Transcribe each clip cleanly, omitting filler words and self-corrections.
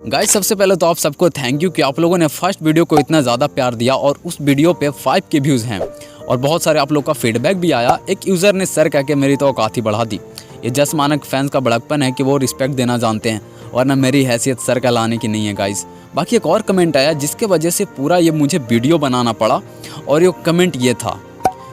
Guys सबसे पहले तो आप सबको थैंक यू कि आप लोगों ने फर्स्ट वीडियो को इतना ज़्यादा प्यार दिया और उस वीडियो पे 5 के व्यूज़ हैं और बहुत सारे आप लोग का फीडबैक भी आया। एक यूज़र ने सर कह के मेरी तो औकात ही बढ़ा दी। ये जस मानक फैंस का बड़कपन है कि वो रिस्पेक्ट देना जानते हैं और ना मेरी हैसियत सर का लाने की नहीं है गाइस। बाकी एक और कमेंट आया जिसके वजह से पूरा ये मुझे वीडियो बनाना पड़ा और ये कमेंट ये था।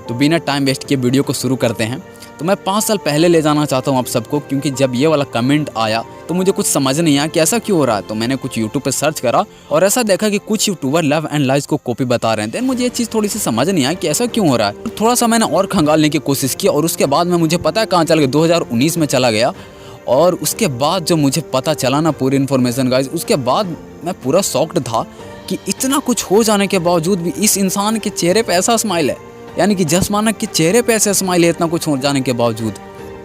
तो बिना टाइम वेस्ट किए वीडियो को शुरू करते हैं। तो मैं 5 साल पहले ले जाना चाहता हूँ आप सबको, क्योंकि जब ये वाला कमेंट आया तो मुझे कुछ समझ नहीं आया कि ऐसा क्यों हो रहा है। तो मैंने कुछ यूट्यूब पे सर्च करा और ऐसा देखा कि कुछ यूट्यूबर लव एंड लाइज को कॉपी बता रहे थे। मुझे ये चीज़ थोड़ी सी समझ नहीं आई कि ऐसा क्यों हो रहा है। थोड़ा सा मैंने और खंगालने की कोशिश की और उसके बाद में मुझे पता है कहाँ चल गया, 2019 में चला गया। और उसके बाद जो मुझे पता चला ना पूरी इन्फॉर्मेशन गाइज, उसके बाद मैं पूरा शॉक्ड था कि इतना कुछ हो जाने के बावजूद भी इस इंसान के चेहरे पे ऐसा स्माइल है, यानी कि जस मानक के चेहरे पे ऐसा स्माइल है इतना कुछ हो जाने के बावजूद।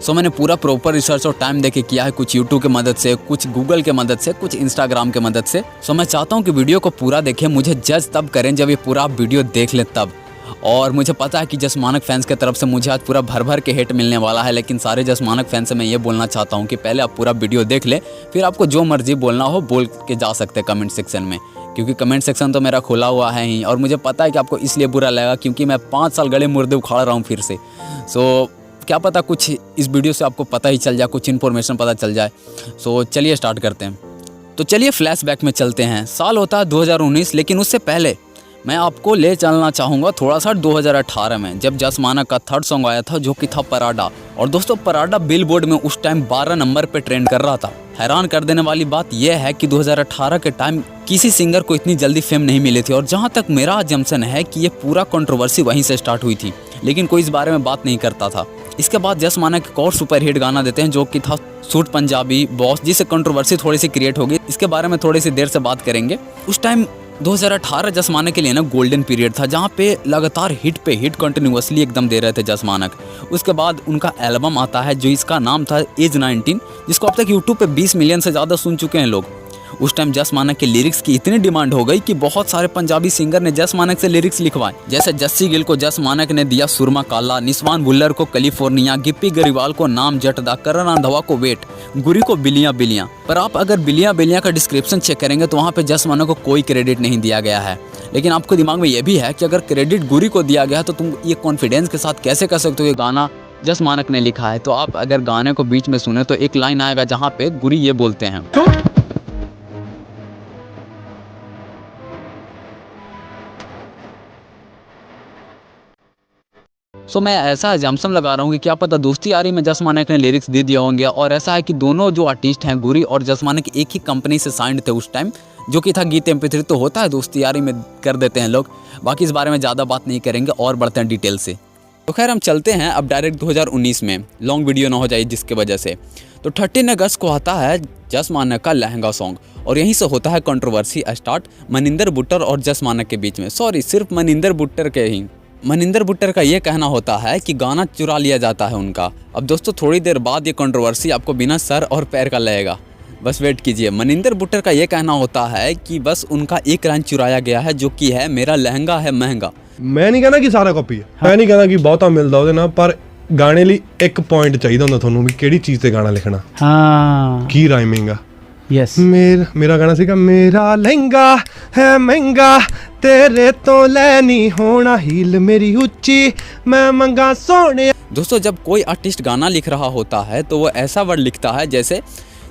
सो मैंने पूरा प्रॉपर रिसर्च और टाइम देके किया है, कुछ यूट्यूब की मदद से, कुछ गूगल के मदद से, कुछ इंस्टाग्राम के मदद से। सो मैं चाहता हूँ कि वीडियो को पूरा देखें, मुझे जज तब करें जब ये पूरा आप वीडियो देख लें तब। और मुझे पता है कि जस मानक फैंस की तरफ से मुझे आज पूरा भर भर के हेट मिलने वाला है, लेकिन सारे जस मानक फैंस से मैं ये बोलना चाहता हूँ कि पहले आप पूरा वीडियो देख लें, फिर आपको जो मर्जी बोलना हो बोल के जा सकते हैं कमेंट सेक्शन में, क्योंकि कमेंट सेक्शन तो मेरा खुला हुआ है ही। और मुझे पता है कि आपको इसलिए बुरा लगेगा क्योंकि मैं 5 साल गले मुर्दे उखाड़ रहा हूँ फिर से। सो क्या पता कुछ इस वीडियो से आपको पता ही चल जाए, कुछ इन्फॉर्मेशन पता चल जाए। सो चलिए स्टार्ट करते हैं। तो चलिए फ्लैशबैक में चलते हैं। साल होता है 2019, लेकिन उससे पहले मैं आपको ले चलना चाहूँगा थोड़ा सा 2018 में, जब जस मानक का 3rd सॉन्ग आया था जो कि था पराडा। और दोस्तों पराडा बिलबोर्ड में उस टाइम 12 नंबर पे ट्रेंड कर रहा था। हैरान कर देने वाली बात यह है कि 2018 के टाइम किसी सिंगर को इतनी जल्दी फेम नहीं मिली थी। और जहाँ तक मेरा अजम्पशन है कि ये पूरा कंट्रोवर्सी वहीं से स्टार्ट हुई थी, लेकिन कोई इस बारे में बात नहीं करता था। इसके बाद जस मानक एक और सुपर हिट गाना देते हैं जो कि था सूट पंजाबी बॉस, जिससे कंट्रोवर्सी थोड़ी सी क्रिएट होगी। इसके बारे में थोड़ी सी देर से बात करेंगे। उस टाइम 2018 जस मानक के लिए ना गोल्डन पीरियड था, जहाँ पे लगातार हिट पे हिट कंटिन्यूअसली एकदम दे रहे थे जस मानक। उसके बाद उनका एल्बम आता है जो इसका नाम था एज 19, जिसको अब तक यूट्यूब पे 20 मिलियन से ज़्यादा सुन चुके हैं लोग। उस टाइम जस मानक के लिरिक्स की इतनी डिमांड हो गई कि बहुत सारे पंजाबी सिंगर ने जस मानक से लिरिक्स लिखवाए। जैसे जस्सी गिल को जस मानक ने दिया सुरमा काला, निस्वान बुल्लर को कैलिफोर्निया, गिप्पी गरिवाल को नाम जटदा, करण रंधावा को वेट, गुरी को बिलियां बिलियां। पर आप अगर बिलियां बिलियां का डिस्क्रिप्शन चेक करेंगे तो वहाँ पे जस मानक को कोई क्रेडिट नहीं दिया गया है। लेकिन आपको दिमाग में ये भी है कि अगर क्रेडिट गुरी को दिया गया तो तुम ये कॉन्फिडेंस के साथ कैसे कर सकते हो ये गाना जस मानक ने लिखा है। तो आप अगर गाने को बीच में सुने तो एक लाइन आएगा जहाँ पे गुरी ये बोलते हैं, सो मैं ऐसा एग्जाम्पशन लगा रहा हूँ कि क्या पता दोस्ती यारी में जस मानक ने लिरिक्स दे दिया होंगे। और ऐसा है कि दोनों जो आर्टिस्ट हैं गुरी और जस मानक एक ही कंपनी से साइंड थे उस टाइम, जो कि था गीत MP3। तो होता है दोस्ती यारी में कर देते हैं लोग। बाकी इस बारे में ज़्यादा बात नहीं करेंगे और बढ़ते हैं डिटेल से। तो खैर हम चलते हैं अब डायरेक्ट 2019 में, लॉन्ग वीडियो ना हो जाए जिसकी वजह से। तो 13 अगस्त को आता है जस मानक का लहंगा सॉन्ग और यहीं से होता है कंट्रोवर्सी स्टार्ट मनिंदर बुट्टर और जस मानक के बीच में। सॉरी, सिर्फ मनिंदर बुट्टर के ही। मनिंदर बुट्टर का ये कहना होता है कि गाना चुरा लिया जाता है उनका। अब दोस्तों थोड़ी देर बाद ये कंट्रोवर्सी आपको बिना सर और पैर का लगेगा, बस वेट कीजिए। मनिंदर बुट्टर का ये कहना होता है कि बस उनका एक लाइन चुराया गया है जो कि है मेरा लहंगा है महंगा। मैं नहीं कहना कि सारा कॉपी है, मैं नहीं कहना कि बहुता मिलदा ਉਹਦੇ ਨਾਲ, पर गाने ਲਈ ਇੱਕ ਪੁਆਇੰਟ ਚਾਹੀਦਾ ਹੁੰਦਾ ਤੁਹਾਨੂੰ ਵੀ ਕਿਹੜੀ ਚੀਜ਼ ਤੇ ਗਾਣਾ ਲਿਖਣਾ। ਹਾਂ ਕੀ ਰਾਈਮਿੰਗ ਆ। यस मेरा गाना सीखा मेरा लहंगा है महंगा तेरे तो लैनी होना हील मेरी उच्ची मैं मंगा सोने। दोस्तों जब कोई आर्टिस्ट गाना लिख रहा होता है तो वो ऐसा वर्ड लिखता है जैसे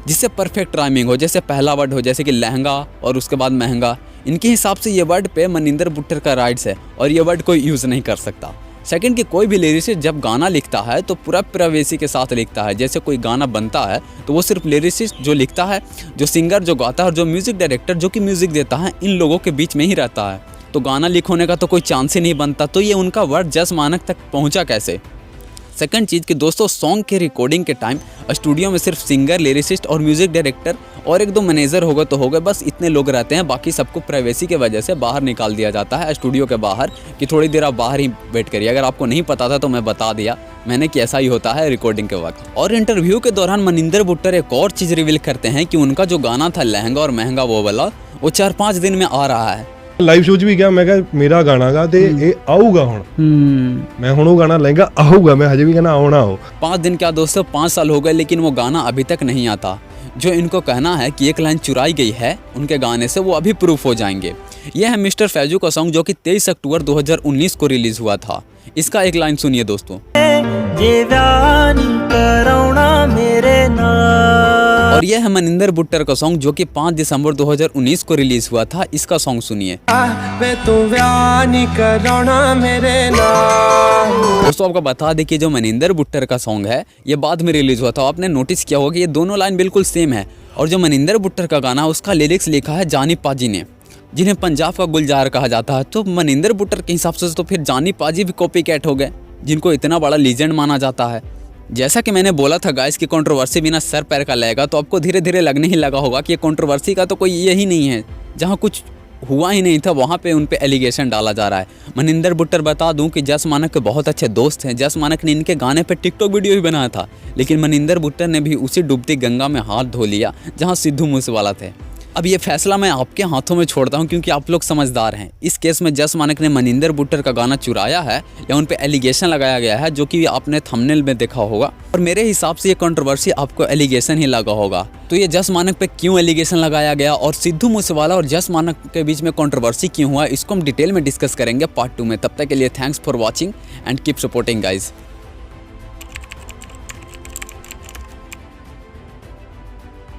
जिससे परफेक्ट राइमिंग हो। जैसे पहला वर्ड हो जैसे कि लहंगा और उसके बाद महंगा। इनके हिसाब से ये वर्ड पे मनिंदर बुट्टर का राइट्स है और ये वर्ड कोई यूज़ नहीं कर सकता। सेकंड कि कोई भी लिरिसिस्ट जब गाना लिखता है तो पूरा प्राइवेसी के साथ लिखता है। जैसे कोई गाना बनता है तो वो सिर्फ लिरिसिस्ट जो लिखता है, जो सिंगर जो गाता है और जो म्यूज़िक डायरेक्टर जो कि म्यूज़िक देता है, इन लोगों के बीच में ही रहता है। तो गाना लीक होने का तो कोई चांस ही नहीं बनता। तो ये उनका वर्ड जस मानक तक पहुँचा कैसे। सेकंड चीज़ कि दोस्तों सॉन्ग के रिकॉर्डिंग के टाइम स्टूडियो में सिर्फ सिंगर, लिरिसिस्ट और म्यूज़िक डायरेक्टर और 1-2 मैनेजर होगा तो हो गए, बस इतने लोग रहते हैं। बाकी सबको प्राइवेसी के वजह से बाहर निकाल दिया जाता है स्टूडियो के बाहर कि थोड़ी देर आप बाहर ही वेट करिए। अगर आपको नहीं पता था तो मैं बता दिया मैंने कि ऐसा ही होता है रिकॉर्डिंग के वक्त। और इंटरव्यू के दौरान मनिंदर बुट्टर एक और चीज़ रिवील करते हैं कि उनका जो गाना था लहंगा और महंगा वो वाला, वो 4-5 दिन में आ रहा है। ਲਾਈਵ ਸ਼ੋਅ 'ਚ ਵੀ ਕਿਹਾ ਮੈਂ ਕਿਹਾ ਮੇਰਾ ਗਾਣਾ ਗਾ ਤੇ ਇਹ ਆਊਗਾ ਹੁਣ। ਮੈਂ ਹੁਣ ਉਹ ਗਾਣਾ ਲਹਿੰਗਾ ਆਊਗਾ, ਮੈਂ ਹਜੇ ਵੀ ਕਹਿੰਦਾ ਆਉਣਾ हो। 5 दिन क्या दोस्तों 5 साल हो गए लेकिन वो गाना अभी तक नहीं आता। जो इनको कहना है कि एक लाइन चुराई गई है उनके गाने से, वो अभी प्रूफ हो जाएंगे। यह है मिस्टर फैजू का सॉन्ग जो कि 23 अक्टूबर 2019 को रिलीज हुआ था। इसका एक लाइन सुनिए दोस्तों। और यह है मनिंदर बुट्टर का सॉन्ग जो कि 5 दिसंबर 2019 को रिलीज हुआ था। इसका सॉन्ग सुनिए। दोस्तों आपको बता दें कि जो मनिंदर बुट्टर का सॉन्ग है ये बाद में रिलीज हुआ था। आपने नोटिस किया होगा कि ये दोनों लाइन बिल्कुल सेम है। और जो मनिंदर बुट्टर का गाना उसका लिरिक्स लिखा है जानी पाजी ने, जिन्हें पंजाब का गुलजार कहा जाता है। तो मनिंदर बुट्टर के हिसाब से तो फिर जानी पाजी भी कॉपी कैट हो गए, जिनको इतना बड़ा लीजेंड माना जाता है। जैसा कि मैंने बोला था गाइस कि कंट्रोवर्सी बिना सर पैर का लगेगा, तो आपको धीरे धीरे लगने ही लगा होगा कि ये कंट्रोवर्सी का तो कोई यही नहीं है। जहाँ कुछ हुआ ही नहीं था वहाँ पे उन पे एलिगेशन डाला जा रहा है। मनिंदर बुट्टर बता दूं कि जस मानक के बहुत अच्छे दोस्त हैं। जस मानक ने इनके गाने पे टिकटॉक वीडियो भी बनाया था, लेकिन मनिंदर बुट्टर ने भी उसी डूबती गंगा में हाथ धो लिया जहाँ सिद्धू मूसेवाला थे। अब ये फैसला मैं आपके हाथों में छोड़ता हूँ, क्योंकि आप लोग समझदार हैं। इस केस में जस मानक ने मनिंदर बुट्टर का गाना चुराया है या उन पे एलिगेशन लगाया गया है, जो कि आपने थंबनेल में देखा होगा। और मेरे हिसाब से ये कंट्रोवर्सी आपको एलिगेशन ही लगा होगा। तो ये जस मानक पे क्यों एलिगेशन लगाया गया और सिद्धू मूसेवाला और जस मानक के बीच में कंट्रोवर्सी क्यों हुआ, इसको हम डिटेल में डिस्कस करेंगे पार्ट 2 में। तब तक के लिए thanks for watching and keep supporting guys.